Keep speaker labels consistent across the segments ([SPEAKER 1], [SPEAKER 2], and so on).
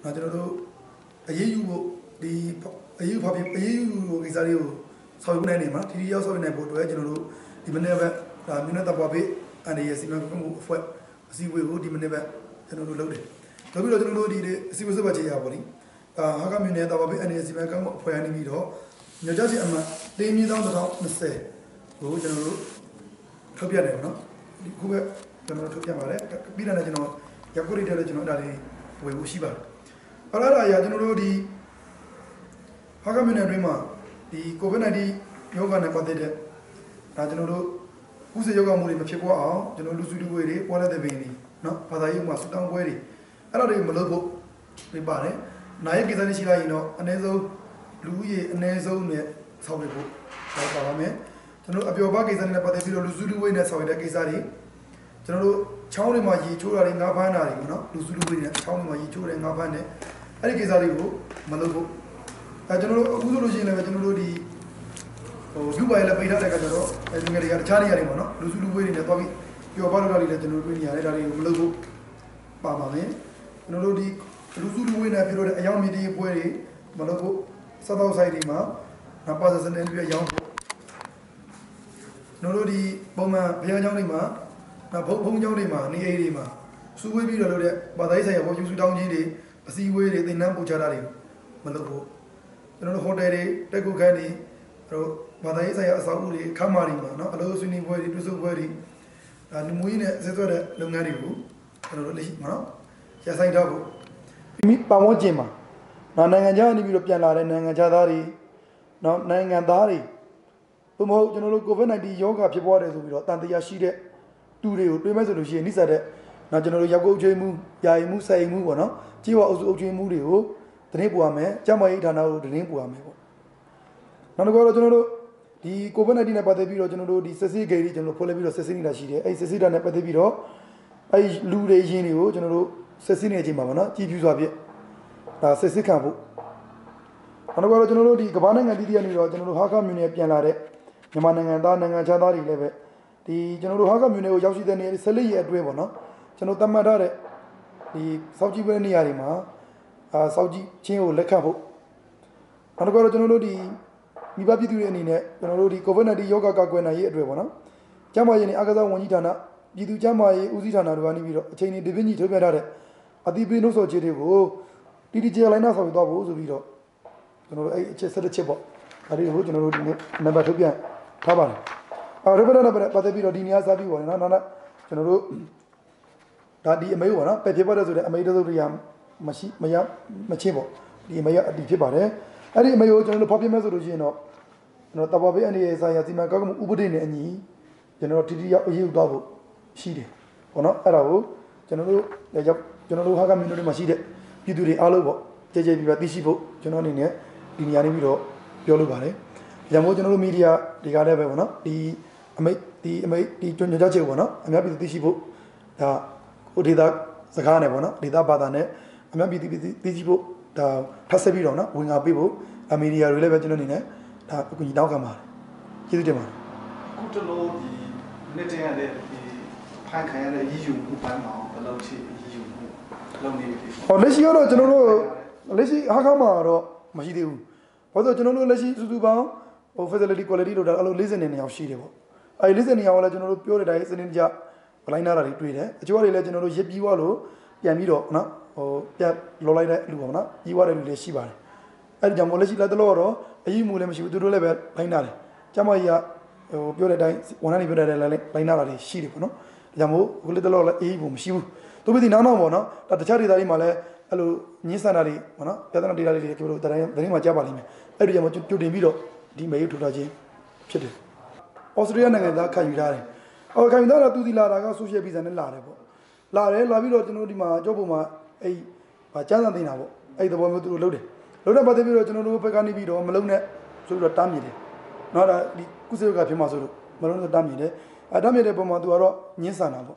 [SPEAKER 1] 나도 아예유고 이 아예유 아예유 기사리고 서울에 내마 디리어 서울에 보도에 저도 이번에 나 민나다 바베 아니 예시만 그 포 시웨고 이번에 저도 löde 그리고 저도 이 시웨서 바지야 버리 하가 민나다 바베 아니 예시만 그 포야니 미도 여자지 아마 대미당도 못세 그 저도 톱이야 너 그게 저도 톱이야 말해 비라나 저도 약고리 되려 저도 다리 외고 시바 알아야 저도 이 하가 민나리마 이 코비나디 요가네 빠데데 나 저도 우세 요가 모리 못ဖြစ်고အောင်ကျွန်တော်လူစုလူဝေးတွေပေါ်တဲ့တဲ့ပင်တွေเนาะဘာသာရေးမှာစူတောင်းပွဲတွေအဲ့ဒါတွေမလုပ်ဖို့ပြပါတယ်နိုင်ကိစ္စတွေရှိလိုက်ရင်တော့အနည်းဆုံးလူဦးရေအနည်းဆုံးနဲ့ဆောက်ရဖို့တော့ပါပါမယ်ကျွန်တော်အပျော်ပါကိစ္စနဲ့ပတ်သက်ပြီးတော့လူစုလူဝေးနဲ့ဆောက်ရတဲ့ကိစ္စတွေကျွန်တော်တို့ချောင်းတွေမှာရေချိုးတာတွေငါးဖမ်းတာတွေပေါ့နော်လူစုလူဝေးနဲ့ချောင်းတွေမှာရေချိုးတယ်ငါးဖမ်းတယ်အဲ့ဒီကိစ္စတွေကိုမလုပ်ဖို့အဲကျွန်တော်တို့အခုဆိုလို့ရှိရင်လည်းကျွန်တော်တို့ဒီလူပိုင်လည်းပိတ်ထားတဲ့ကကြတော့အဲဒီငယ်တွေကတခြားနေရာတွေပေါ့နော်လူစုလူဝေးတွေနဲ့သွားပြီးပျော်ပါလို့တာတွေလည်းကျွန်တော်တို့တွေ့နေရတယ်ဒါတွေကိုမလုပ်ဖို့ပါပါမယ်ကျွန်တော်တို့ဒီလူစုလူဝေးနဲ့ပြောတဲ့အယောင်မြင့်တွေပွဲတွေမလုပ်ဖို့စသောက်ဆိုင်တွေမှာနပါစစနေပြရောင်းဖို့ကျွန်တော်တို့ဒီပုံမှန်ဘုရားကျောင်းတွေမှာဘုံကျောင်းတွေမှာနေအိမ်တွေမှာစုဝေးပြီးတော့လုပ်တဲ့ဘာသာရေးဆိုင်ရာဟောယူစုတောင်းခြင်းတွေအစည်းအဝေးတွေသင်တန်းပို့ချတာတွေမလုပ်ဖို့ကျွန်တော်တို့ဟိုတယ်တွေတက်ကုတ်ခန်းတွေတော့ဘာသာရေးဆိုင်ရာအဆောက်အဦတွေခမ်းမာတွေမှာเนาะအလို့ဆွေးနွေးပွဲတွေတွေ့ဆုံပွဲတွေလူမှုရေးနဲ့ဆက်သွယ်တဲ့လုပ်ငန်းတွေကိုကျွန်တော်တို့လက်ရှိမှာเนาะရဆိုင်ထားဖို့မိပတ်ဝန်းကျင်မှာနိုင်ငံခြားနေပြီးတော့ပြန်လာတဲ့နိုင်ငံခြားသားတွေเนาะနိုင်ငံသားတွေဘုမဟုတ်ကျွန်တော်တို့ COVID-19 ရောဂါဖြစ်ပွားတယ်ဆိုပြီးတော့တန်တရားရှိတဲ့တူတွေကိုတွေးမဲ့ဆိုလို့ရှိရင်နှိစက်တဲ့နော်ကျွန်တော်တို့ရောက်ကုတ်ကျွေးမှုယာယီမှုဆိုင်မှုပေါ့နော်ကြေးဝအုပ်စုအုပ်ကျွေးမှုတွေကိုတင်းပူရမယ်ကျမကြီးဌာနကိုတင်းပူရမယ်ပေါ့နောက်တစ်ခုတော့ကျွန်တော်တို့ဒီ COVID-19 နဲ့ပတ်သက်ပြီးတော့ကျွန်တော်တို့ဒီစစ်စစ်ဂိတ်တွေကျွန်တော်ဖွင့်လိုက်ပြီးတော့စစ်စစ်နေတာရှိတယ်အဲ့စစ်စစ်တာနဲ့ပတ်သက်ပြီးတော့အဲ့လူတွေရင်းတွေကိုကျွန်တော်တို့စစ်စစ်နေချိန်မှာပေါ့နော်ကြည်ဖြူစွာဖြင့်ဒါစစ်စစ်ခံဖို့နောက်တစ်ခုတော့ကျွန်တော်တို့ဒီကမ္ဘာနိုင်ငံတည်တည်ရနေတော့ကျွန်တော်တို့ဟာခမြို့နယ်ပြန်လာတဲ့မြန်မာနိုင်ငံသားနိုင်ငံခြားသားတွေလည်းပဲဒီကျွန်တော်တို့ဟာခမြို့နယ်ကိုရောက်ရှိတဲ့နေရာ14ရက်အတွင်းပေါ့နော်ကျွန်တော်သတ်မှတ်ထားတဲ့ဒီစောက်ကြည့်ပွဲနေရာတွေမှာစောက်ကြည့်ချင်းကိုလက်ခံဖို့နောက်တစ်ခုတော့ကျွန်တော်တို့ဒီမိဘပြည်သူတွေအနေနဲ့ကျွန်တော်တို့ဒီ COVID-19 ရောဂါကာကွယ်နိုင်ရေးအတွက်ပေါ့နော်ကျန်းမာရေးနဲ့အားကစားဝန်ကြီးဌာနပြည်သူ့ကျန်းမာရေးဦးစီးဌာနတို့ကနေပြီးတော့အချိန်နဲ့ဒီပင်းကြီးထုတ်ပြထားတဲ့အတိပေးနှုတ်ဆော်ခြင်းတွေကိုတီတီကျေလိုင်းနာဆောင်သွားဖို့ဆိုပြီးတော့ကျွန်တော်တို့အဲ့အချက်17ချက်ပေါ့ဒါတွေကိုကျွန်တော်တို့ဒီနေ့နံပါတ်ထုတ်ပြန်ထားပါတယ်ရပဒနာပတ်သက်ပြီးတော့ဒီနေရာစားပြီးပေါ့နော်နောက်ကျွန်တော်တို့ဒါဒီအမေပေါ့နော်ပဲဖြစ်ပါတယ်ဆိုတဲ့အမေတို့တွေကမရှိမရမချင်းပေါ့ဒီအမေရအတီဖြစ်ပါတယ်အဲ့ဒီအမေကိုကျွန်တော်တို့ဖော်ပြမယ်ဆိုလို့ရှိရင်တော့ကျွန်တော်တဘာပေးအနေနဲ့ဆိုင်ရာစီမံကောက်မှုဥပဒေနဲ့အညီကျွန်တော်တီတီရောက်အရေးယူသွားဖို့ရှိတယ်ပေါ့နော်အဲ့ဒါကိုကျွန်တော်တို့ဟာကမြို့တွေမှာရှိတဲ့ပြည်သူတွေအားလုံးပေါ့ကြဲကြဲပြီးပါသိရှိဖို့ကျွန်တော်အနေနဲ့ဒီနေရာနေပြီးတော့ပြောလိုပါတယ်။ဒါကြောင့်မို့ကျွန်တော်တို့မီဒီယာတွေကလည်းပဲပေါ့နော်ဒီအမိတ်ကျွမ်းကြချက်ပေါ့နော်အများပြည်သူသိရှိဖို့ဒါဟိုဒေတာစကားနဲ့ပေါ့နော်ဒေတာဘာသာနဲ့အများပြည်သူသိရှိဖို့ဒါဖတ်ဆက်ပြီးတော့နော်ဝင်ငါပေးဖို့မီဒီယာတွေလည်းပဲကျွန်တော်အနေနဲ့ဒါအကူအညီတောင်းခံပါတယ်ကျေးဇူးတင်ပါတယ်
[SPEAKER 2] အခုတလို့ဒီနေ့တည်းရတဲ့ဒီဖိုင်ခံရတဲ့ရည်ယူမှုပိုင်းမှာဘယ်လိုရှိရည်ယူမှုလုပ်နေပြီဟ
[SPEAKER 1] ောလက်ရှိတော့ကျွန်တော်တို့လက်ရှိဟာခမှာတော့မရှိသေးဘူးဘာလို့ကျွန်တော်တို့လက်ရှိစုစုပေါင်းဟို facility quality လို့ဒါအဲ့လို40နေရောက်ရှိတယ်ပေါ့အဲ့40နေရောက်လည်းကျွန်တော်တို့ပြောတဲ့အတိုင်းစနစ်တကျဘလိုင်းနာတာတွေတွေ့တယ်အချို့ကလည်းကျွန်တော်တို့ရစ်ပြီးသွားလို့ပြန်ပြီးတော့နော်ဟိုပြန်လောလိုက်တဲ့လူပေါ့နော်ပြီးသွားတဲ့လူလည်းရှိပါတယ်အဲ့ဒီကြောင့်မို့လက်ရှိလက်တလို့တော့အရေးမှုလည်းမရှိဘူးသူတို့လည်းပဲလိုင်းနာတယ်ကျမကြီးကဟိုပြောတဲ့အတိုင်းဝန်ထမ်းတွေပြောတဲ့အတိုင်းလိုင်းနာတာတွေရှိတယ်ပေါ့နော်ဒါကြောင့်မို့ခုလက်တလို့လည်းအေးဖို့မရှိဘူးသူပြည်နောက်ပေါ့နော်ဒါတခြားဒေသတွေမှာလည်းအဲ့လိုညှင်းဆန်တာတွေပေါ့နော်ပြဿနာဒေသတွေပြောလို့တိုင်းမှာကြားပါလိမ့်မယ်အဲ့ဒီကြောင့်မို့ကြိုတင်ပြီးတော့ဒီမေးထုတ်ထားခြင်းဖြစ်တယ်ဩစတြေးလျနိုင်ငံသားခံယူထားတယ်ခံယူထားတာသူဒီလာတာကဆိုရှယ်ဗီဇာနဲ့လာတယ်ပေါ့လာပြီးတော့ကျွန်တော်ဒီမှာကြောက်ပုံမှာအဲ့ကျန်းစာတင်တာပေါ့အဲ့သဘောမျိုးသူတို့လုပ်တယ်လုပ်တဲ့ပတ်သက်ပြီးတော့ကျွန်တော်တို့ဘက်ကနေပြီးတော့မလုံးနဲ့ဆိုပြီးတော့တားမြစ်တယ်နော်ဒါဒီကုသရေးကဖြစ်မှာဆိုလို့မလုံးနဲ့တားမြစ်တယ်တားမြစ်တဲ့ပုံမှာသူကတော့ညှင်းဆန်တာပေါ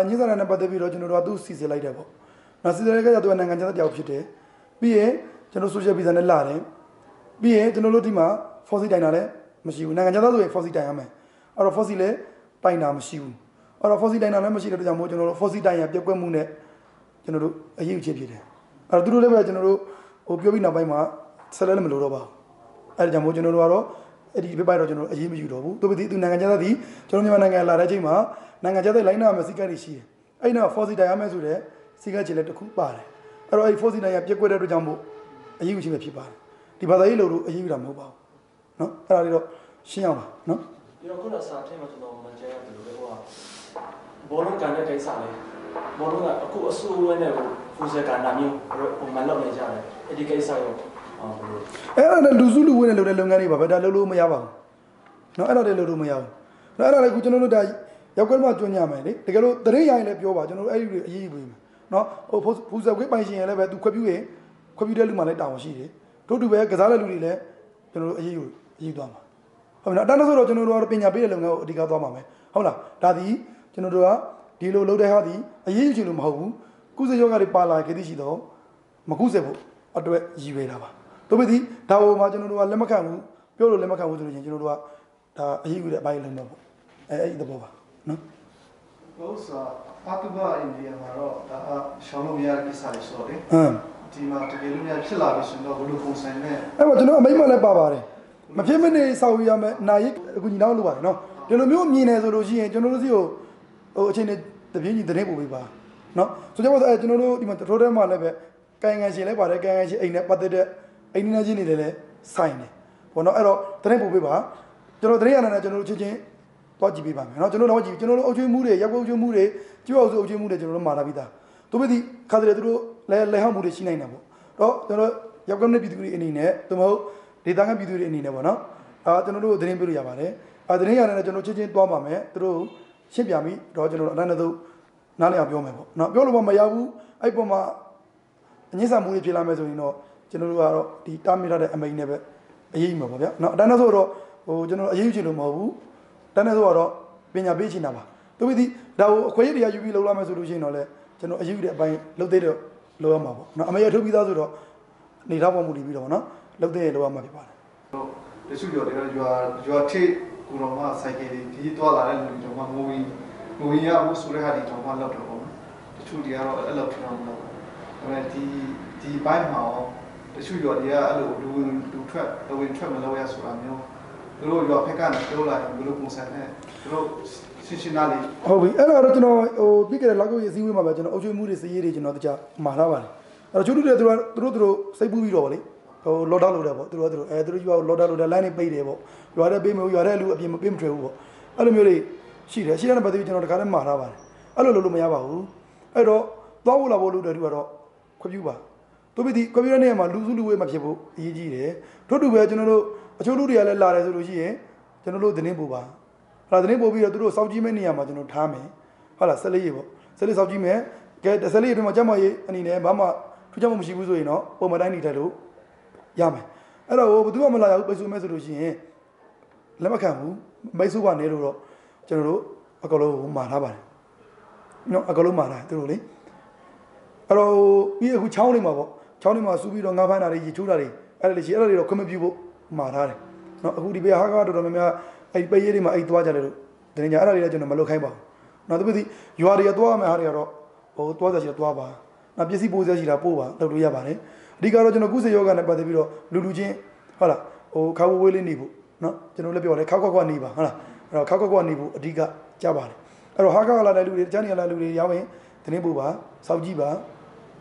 [SPEAKER 1] ့ညှင်းဆန်တဲ့နဲ့ပတ်သက်ပြီးတော့ကျွန်တော်တို့ကသူ့စီစစ်လိုက်တယ်ပေါ့နော်စီစစ်လိုက်ကြတော့နိုင်ငံခြားသားတယောက်ဖြစ်တယ်ပြီးရင်ကျွန်တော်ဆိုရှယ်ဗီဇာနဲ့လာတယ်ပြီးရင်ကျွန်တော်တို့ဒီမှာ force တိုင်တာလည်းမရှိဘူးနိုင်ငံခြားသားဆိုရင် force တိုင်ရမယ်အဲ့တော့ force လည်းတိုင်တာမရှိဘူးအဲ့တော့ force တိုင်တာလည်းမရှိတဲ့အတွက်ကြောင့်မို့ကျွန်တော်တို့ force တိုင်ရပြက်ကွက်မှုနဲ့ကျွန်တော်တို့အရေးယူခြင်းဖြစ်တယ် အဲ့သူတို့လည်းပဲကျွန်တော်တို့ဟိုပြောပြီးနောက်ပိုင်းမှာဆက်လက်လည်းမလို့တော့ပါအဲ့ဒါကြောင့်မို့ကျွန်တော်တို့ကတော့အဲ့ဒီပြပိုက်တော့ကျွန်တော်အရေးမယူတော့ဘူးသူသူနိုင်ငံခြားသားဒီကျွန်တော်မြန်မာနိုင်ငံလာတဲ့ချိန်မှာနိုင်ငံခြားသားလိုင်းနာမှာစီကတ်တွေရှိတယ်အဲ့တော့ force တိုင်ရမယ်ဆိုတဲ့စီကတ်ချေလည်းတစ်ခုပါတယ်အဲ့တော့အဲ့ force တိုင်ရပြက်ကွက်တဲ့အတွက်ကြောင့်မို့အရေးယူခြင်းပဲဖြစ်ပါတယ်ဒီဘာသာရေးလို့အရေးယူတာမဟုတ်ပါဘူးနော်အဲ့ဒါလေးတော့ရှင်းအောင်ပါနော်
[SPEAKER 3] ဒီတော့ခုနစာထဲမှာကျွန်တော်မှကြားရတယ်လို့ဟိုဘောလုံးကန်တဲ့ကိစ္စလေးဘောလုံးကအခုအဆိုးဝဲနဲ့ဖူးစကန်တာမျိုးပုံမှန်လုပ်နေကြတယ်အဲ့ဒီကိစ္စရောအ
[SPEAKER 1] ဲ့ဒါလည်းလူစုလူဝင်းနဲ့လုပ်တဲ့လုပ်ငန်းတွေပါပဲဒါလုပ်လို့မရပါဘူးနော်အဲ့ဒါလည်းလုပ်လို့မရဘူးနော်အဲ့ဒါလည်းအခုကျွန်တော်တို့ဒါရောက်ကွက်မှကျွညမယ်လေတကယ်လို့တရေရိုင်းလည်းပြောပါကျွန်တော်တို့အဲ့ဒီအရေးယူပေးမယ်နော်ဟိုဖူးစက်ခွေးပိုင်ရှင်ရလည်းပဲသူခွက်ပြူရင်ခွက်ပြူတဲ့လူမှလည်းတောင်းရှိတယ်တို့တူပဲကစားတဲ့လူတွေလည်းကျွန်တော်တို့အရေးယူသွားမှာဟုတ်ပြီနော်အတန်းဆိုတော့ကျွန်တော်တို့ကတော့ပညာပေးတဲ့လုပ်ငန်းကိုအဓိကသွားမှာမယ်ဟုတ်လားဒါဒီကျွန်တော်တို့ကဒီလိုလုပ်တဲ့ဟာဒီအရေးယူချင်လို့မဟုတ်ဘူးကုသယောဂတွေပါလာခဲ့သည်ရှိတော့မကုစေဖို့အတွက်ရည်ရွယ်တာပါတို့ပဲဒီဒါဟိုမှာကျွန်တော်တို့ကလက်မခံဘူးပြောလို့လက်မခံဘူးဆိုလို့ချင်းကျွန်တော်တို့ကဒါအရေးယူတဲ့အပိုင်းလုံးတော့ပေါ့အဲ့ဒီသဘောပါနော်
[SPEAKER 2] ဟုတ်စားအတူပါအိန္ဒိယမှာတော့ဒါရှောင်းလို့ရတဲ့ကိစ္စတွေဆိုတော့လေဒီမှာတကယ်လို့များဖြစ်လာပြီဆိုတော့ဘယ်လိုပုံစံနဲ့အ
[SPEAKER 1] ဲ့မှာကျွန်တော်အမိမလည်းပါပါတယ်မဖြစ်မနေစောက်ရမယ်နာရီအခုညီနောက်လုပ်ပါတယ်နော်ဒီလိုမျိုးမြင်နေဆိုလို့ရှိရင်ကျွန်တော်တို့စီကိုဟိုအချိန်နဲ့တပြင်းကြီးတဲ့ပို့ပေးပါနော်ဆိုကြပါစို့ကျွန်တော်တို့ဒီမှာထိုးထဲမှာလည်းပဲကံငယ်ရှင်လည်းပါတယ်ကံငယ်ရှင်အိမ်နဲ့ပတ်သက်တဲ့အိမ်နေချင်းနေတယ်လည်းဆိုင်တယ်ဘောနော်အဲ့တော့တဲ့ပို့ပေးပါကျွန်တော်တဲ့ရနေကျွန်တော်တို့ချင်းချင်းတွားကြည့်ပေးပါမယ်နော်ကျွန်တော်တို့ကြည့်ကျွန်တော်တို့အုပ်ချုပ်မှုတွေရက်ကွက်အုပ်ချုပ်မှုတွေကျွေးအောင်စုအုပ်ချုပ်မှုတွေကျွန်တော်တို့မှာလာပြီးသားသူပဲဒီခါတည်းသူတို့လဲဟောက်မှုတွေရှိနိုင်တာပေါ့တော့ကျွန်တော်ရက်ကွက်နဲ့ပြည်သူတွေအနေနဲ့သူမဟုတ်ဒေသခံပြည်သူတွေအနေနဲ့ပေါ့နော်ကျွန်တော်တို့သတင်းပေးလို့ရပါတယ်သတင်းရနေကျွန်တော်ချင်းချင်းတွားပါမယ်သူတို့ရှင်းပြပြီးတော့ကျွန်တော်တို့အနန္တသုနားလည်အောင်ပြောမယ်ပေါ့နော်ပြောလို့မရဘူးအဲ့ပေါ်မှာအငင်းဆန်မှုတွေဖြစ်လာမယ်ဆိုရင်တော့ကျွန်တော်တို့ကတော့ဒီတားမိထားတဲ့အမိန်နဲ့ပဲအရေးယူမှာပေါ့ဗျာနော်အတန်းဆိုတော့ဟိုကျွန်တော်အရေးယူချင်လို့မဟုတ်ဘူးတန်းဆိုတော့ပညာပေးချင်တာပါသူပြီးဒါကိုအခွင့်အရေးတရားယူပြီးလုပ်လာမယ်ဆိုလို့ရှိရင်တော့လေကျွန်တော်အရေးယူတဲ့အပိုင်းလုပ်သေးတော့လုပ်ရမှာပေါ့နော်အမေရထုတ်ပြီးသားဆိုတော့နေထားပေါ်မူတည်ပြီးတော့နော်လုပ်သေးရလုပ်ရမှာဖြစ်ပါတယ်
[SPEAKER 2] ဟုတ်တချို့ကြော်တယ်ရွာထိတ်ကိုတော့မှစိုက်ကယ်ဒီသွားလာတဲ့လူတွေတော့မှငိုရဘူးဆိုတဲ့ဟာဒီတော့မှလောက်တော့ပေါ့တချို့တွေကတော့အဲ့လောက်ထင်အောင်မလုပ်ဘူးဒါပေမဲ့ဒီဘိုင်းမှာတချို့ရွာတွေကအဲ့လိုလူထွက်မလုပ်ရဆိုတာမျိုးသူတို့ရွာဖက်ကနေပြောလာတယ်ဘယ်လိုပုံစံနဲ့သူတို့ရှင်းနာလေးဟ
[SPEAKER 1] ုတ်ပြီအဲ့တော့ကျွန်တော်ဟိုပြီးကြတဲ့လောက်ကိုရေးစည်းဝေးမှာပဲကျွန်တော်အုပ်ချုပ်မှုတွေစည်ရေးတွေကျွန်တော်တခြားမှာထားပါတယ်အဲ့တော့ချို့တွေသူတို့စိတ်ပူပြီးတော့ဗောလေဟိုလော့ဒေါင်းလုပ်တယ်ဗောသူတို့ရွာကိုလော့ဒေါင်းလုပ်တယ်လိုင်းနေပိတ်တယ်ဗောရွာထဲပေးမလို့ရွာထဲလူအပြင်မပေးမထွေဘူးဗောအဲ့လိုမျိုးတွေရှိတယ်ရှိတဲ့ပတ်သက်ပြီးကျွန်တော်တခါတည်းမှာထားပါတယ်အဲ့လိုလုပ်လို့မရပါဘူးအဲ့တော့သွားဖို့လာဖို့လုပ်တယ်သူကတော့ခွပြူပါသူပြီးဒီခွပြူတဲ့နေရာမှာလူစုလူဝေးမဖြစ်ဘူးအရေးကြီးတယ်ထို့တူပဲကျွန်တော်တို့အချို့လူတွေကလည်းလာတယ်ဆိုလို့ရှိရင်ကျွန်တော်တို့သတင်းပို့ပါအဲ့ဒါသတင်းပို့ပြီးတော့သူတို့စောက်ကြည့်မဲ့နေရာမှာကျွန်တော်ထားမယ်ဟုတ်လား14ရေပေါ့14စောက်ကြည့်မယ်ကဲ14ရေအတွင်းမှာကျမရေးအနေနဲ့ဘာမှထူးခြားမှုမရှိဘူးဆိုရင်တော့ပုံမှန်တိုင်းနေထိုင်လို့ရမယ်အဲ့တော့ဘယ်သူမှမလာရဘူးပိတ်ဆို့မဲ့ဆိုလို့ရှိရင်လက်မခံဘူးပိတ်ဆို့ပါနေလို့တော့ကျွန်တော်တို့အကလုံးမှာထားပါတယ်နော်အကလုံးမှာထားသူတို့လေအဲ့တော့ပြီးအခုချောင်းလေးမှာပေါ့ချောင်းလေးမှာစူးပြီးတော့ငါးဖမ်းတာတွေရေချိုးတာတွေအဲ့ဒါလေးရှိအဲ့ဒါတွေတော့ခွင့်မပြုဖို့မှာထားတယ်နော်အခုဒီဘေးဟာကတော်တော်များများအဲ့ပိတ်ရေးတွေမှာအဲ့သွားကြတယ်လို့တင်ကြအဲ့ဒါတွေလည်းကျွန်တော်မလုပ်ခိုင်းပါဘူးနော်သူပြီးရွာတွေသွားမယ်ဟာတွေကတော့ဟိုသွားကြရှိတော့သွားပါနော်ပစ္စည်းပိုးစရာရှိတာပို့ပါလုပ်လို့ရပါတယ်အဓိကတော့ကျွန်တော်ကုသယောဂနဲ့ပတ်သက်ပြီးတော့လူချင်းဟုတ်လားဟိုခါဝဝေးလေးနေဖို့နော်ကျွန်တော်လည်းပြောတယ်ခါခွက်နေပါဟုတ်လားအဲ့တော့ခါခွက်နေဖို့အဓိကကြပါတယ်အဲ့တော့ဟာကလာတဲ့လူတွေတခြားနေရာလာလူတွေရောက်ရင်တင်းပို့ပါစောက်ကြည့်ပ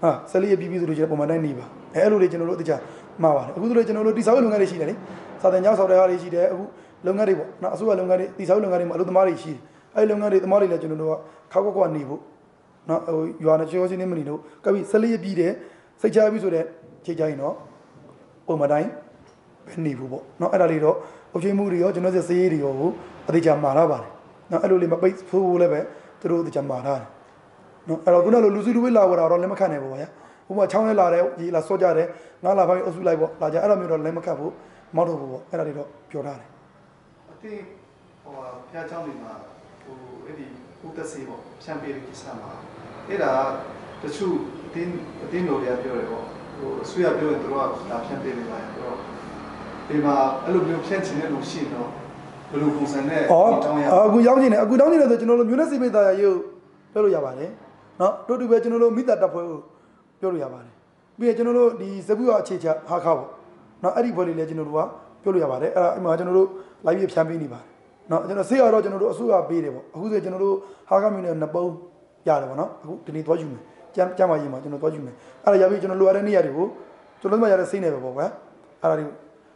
[SPEAKER 1] ါဟာဆက်လေးပြီးဆိုလို့ကျွန်တော်ပုံမှန်တိုင်းနေပါအဲ့လိုတွေကျွန်တော်တို့တခြားမှားပါတယ်အခုဆိုလို့ကျွန်တော်တို့တိစောက်လုပ်ငန်းတွေရှိတယ်လေစာတင်ကြောက်ဆောက်တဲ့ဟာတွေရှိတယ်အခုလုပ်ငန်းတွေပေါ့နော်အစိုးရလုပ်ငန်းတွေတိစောက်လုပ်ငန်းတွေမှာအလုပ်သမားတွေရှိတယ်အဲ့လုပ်ငန်းတွေသမားတွေလည်းကျွန်တော်တို့ကခါခွက်နေဖို့နော်ဟိုရွာနဲ့ချောချင်းနေမနေတော့ကပ်ပြီးဆက်လေးပြီးတယ်စိတ်ချပြီးဆိုတဲ့ချိန်ကြရင်တော့ပုံမှန်တိုင်းပဲနေဘူးပေါ့နော်အဲ့ဒါလေးတော့အုပ်ချုပ်မှုတွေရောကျွန်တော်စရေးတွေရောအသေးချာမှာထားပါတယ်နော်အဲ့လိုလေးမပိတ်ဖို့လည်းပဲသူတို့အသေးချာမှာထားတယ်နော်အဲ့တော့ခုနကလူစုလူဝေးလာတော့လည်းမခံနိုင်ဘူးဗျာဥပမာချောင်းလဲလာတယ်ဒီလာစော့ကြတယ်ငါလာပိုင်းအုပ်စုလိုက်ပေါ့လာကြအဲ့လိုမျိုးတော့လည်းမခတ်ဘူးမောက်တော့ဘူးပေါ့အဲ့ဒါတွေတော့ပြောထားတယ်
[SPEAKER 2] အတိဟိုဖျားချောင်းတွေမှာဟိုအဲ့ဒီဥဒစေပေါ့ဖြန့်ပေးတဲ့ကိစ္စမှာအဲ့ဒါတချို့အတင်းလိုတွေကပြောတယ်ပေါ့ဟိုအဆွေရပြောရင်တို့ကဒါဖြန့်ပေးနေပါတယ်တော့ဒီမှာအဲ့လိုမျိုးဖြန့်ချင်တဲ့လူရှိတော့ဘယ်လိုပုံစံနဲ့တောင်းရအ
[SPEAKER 1] ခုရောက်နေတယ်အခုတောင်းနေတယ်ဆိုကျွန်တော်တို့မျိုးနဲ့စိပိတ်သားရုပ်ပြောလို့ရပါတယ်နော်တို့တူပဲကျွန်တော်တို့မိသားတပ်ဖွဲ့ကိုပြောလို့ရပါတယ် ပြီးကျွန်တော်တို့ဒီစပူကအခြေချဟာခါပေါ့နော်အဲ့ဒီဘော်လေးလည်းကျွန်တော်တို့ကပြောလို့ရပါတယ်အဲ့ဒါအမှကျွန်တော်တို့ live ဖြန်းပေးနေပါတယ်နော်ကျွန်တော်ဆေးရတော့ကျွန်တော်တို့အစိုးရပေးတယ်ပေါ့အခုဆိုကျွန်တော်တို့ဟာခါမျိုးနဲ့နှစ်ပုံးရတယ်ပေါ့နော်အခုဒီနေ့သွားယူမယ်ကျမ်းပါရေးမှာကျွန်တော်သွားယူမယ်အဲ့ဒါရပြီကျွန်တော်လိုအပ်တဲ့နေရာတွေကိုကျွန်တော်တို့မှရတဲ့စိတ်နေပဲပေါ့ကွာအဲ့ဒါတွေ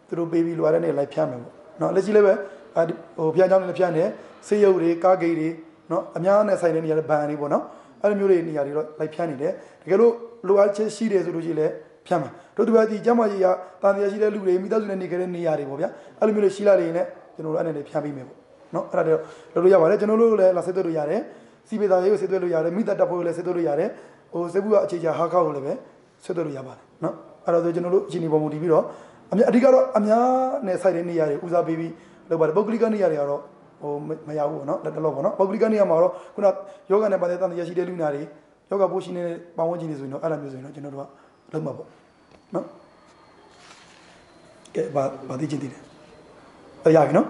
[SPEAKER 1] သူတို့ပေးပြီးလိုအပ်တဲ့နေရာလိုက်ဖြန်းမယ်ပေါ့နော်လက်ရှိလည်းပဲဟိုဖျားเจ้าနဲ့ဖြန်းတယ်ဆေးရုပ်တွေကားဂိတ်တွေနော်အများနဲ့ဆိုင်တဲ့နေရာတွေဘန်တွေပေါ့နော်အဲ့လိုမျိုးတွေနေရာတွေတော့လိုက်ဖြန်းနေတယ်တကယ်လို့လိုအပ်ချက်ရှိတယ်ဆိုလို့ရှိရင်လည်းဖြန်းမှာတို့တူပဲဒီကျမ်းမာရေးကတာတရားရှိတဲ့လူတွေမိသားစုနဲ့နေကြတဲ့နေရာတွေပေါ့ဗျာအဲ့လိုမျိုးတွေရှိလာနေရင်လည်းကျွန်တော်တို့အဲ့နဲ့ဖြန်းပေးမယ်ပေါ့နော်အဲ့ဒါတွေလုပ်လို့ရပါတယ်ကျွန်တော်တို့လည်းလာဆက်သွယ်လို့ရတယ်စီပေသားရေးကိုဆက်သွယ်လို့ရတယ်မိသားတပ်ဖို့လည်းဆက်သွယ်လို့ရတယ်ဟိုစေဘူးကအခြေချာဟာခောက်ကိုလည်းပဲဆက်သွယ်လို့ရပါတယ်နော်အဲ့တော့ကျွန်တော်တို့အချိန်ဒီပုံမူတည်ပြီးတော့အဓိကတော့အများနဲ့ဆိုင်တဲ့နေရာတွေဦးစားပေးပြီးလုပ်ပါတယ်ပုဂ္ဂလိကနေရာတွေကတော့ဟိုမရဘူးပေါ့နော်တလောပေါ့နော်ပုဂ္ဂလိကနေရာမှာတော့ခုနယောဂနဲ့ပတ်သက်တဲ့တရားရှိတဲ့လူနာတွေယောဂပိုးရှိနေတဲ့ပတ်ဝန်းကျင်တွေဆိုရင်တော့အဲ့လိုမျိုးဆိုရင်တော့ကျွန်တော်တို့ကလုပ်မှာပေါ့နော်ကဲဘာသိချင်သေးတယ်ရပြီနော်